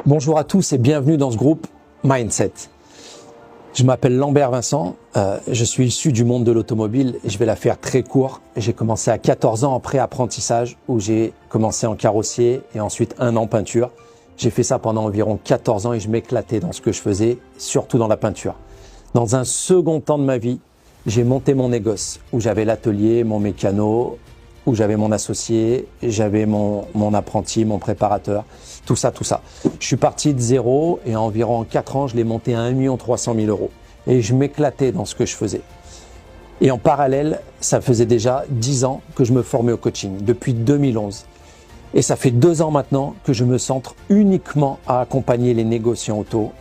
Bonjour à tous et bienvenue dans ce groupe Mindset. Je m'appelle Lambert Vincent, je suis issu du monde de l'automobile et je vais la faire très court. J'ai commencé à 14 ans en pré-apprentissage où j'ai commencé en carrossier et ensuite 1 an peinture. J'ai fait ça pendant environ 14 ans et je m'éclatais dans ce que je faisais, surtout dans la peinture. Dans un second temps de ma vie, j'ai monté mon négoce où j'avais l'atelier, mon mécano, où j'avais mon associé, j'avais mon apprenti, mon préparateur, tout ça. Je suis parti de zéro et en environ 4 ans, je l'ai monté à 1 300 000 € et je m'éclatais dans ce que je faisais. Et en parallèle, ça faisait déjà 10 ans que je me formais au coaching, depuis 2011. Et ça fait 2 ans maintenant que je me centre uniquement à accompagner les négociants auto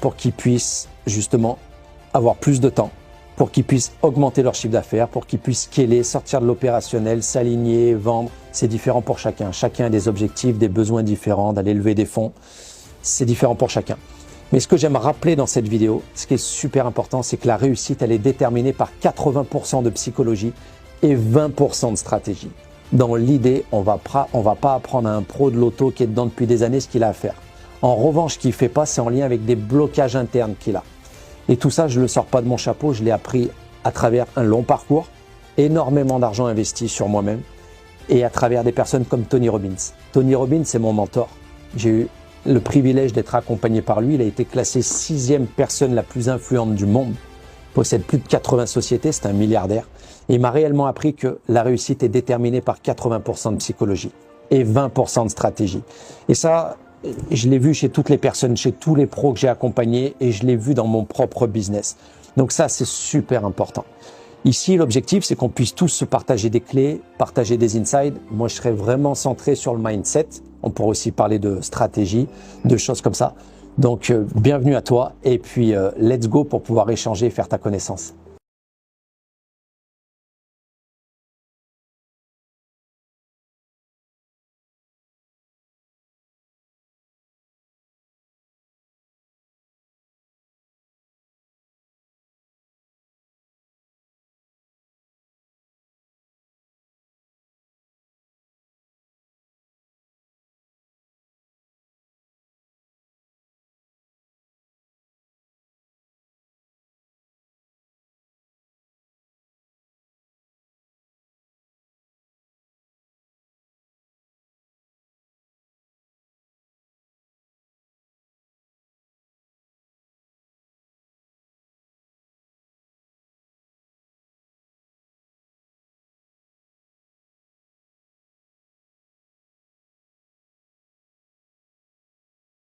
pour qu'ils puissent justement avoir plus de temps, pour qu'ils puissent augmenter leur chiffre d'affaires, pour qu'ils puissent scaler, sortir de l'opérationnel, s'aligner, vendre. C'est différent pour chacun. Chacun a des objectifs, des besoins différents, d'aller lever des fonds. C'est différent pour chacun. Mais ce que j'aime rappeler dans cette vidéo, ce qui est super important, c'est que la réussite, elle est déterminée par 80% de psychologie et 20% de stratégie. Dans l'idée, on va pas apprendre à un pro de l'auto qui est dedans depuis des années ce qu'il a à faire. En revanche, ce qu'il ne fait pas, c'est en lien avec des blocages internes qu'il a. Et tout ça, je ne le sors pas de mon chapeau, je l'ai appris à travers un long parcours, énormément d'argent investi sur moi-même et à travers des personnes comme Tony Robbins. Tony Robbins, c'est mon mentor. J'ai eu le privilège d'être accompagné par lui. Il a été classé 6e personne la plus influente du monde. Il possède plus de 80 sociétés, c'est un milliardaire. Et il m'a réellement appris que la réussite est déterminée par 80% de psychologie et 20% de stratégie. Et ça, je l'ai vu chez toutes les personnes, chez tous les pros que j'ai accompagnés et je l'ai vu dans mon propre business. Donc ça, c'est super important. Ici, l'objectif, c'est qu'on puisse tous se partager des clés, partager des insights. Moi, je serais vraiment centré sur le mindset. On pourrait aussi parler de stratégie, de choses comme ça. Donc, bienvenue à toi et puis let's go pour pouvoir échanger et faire ta connaissance.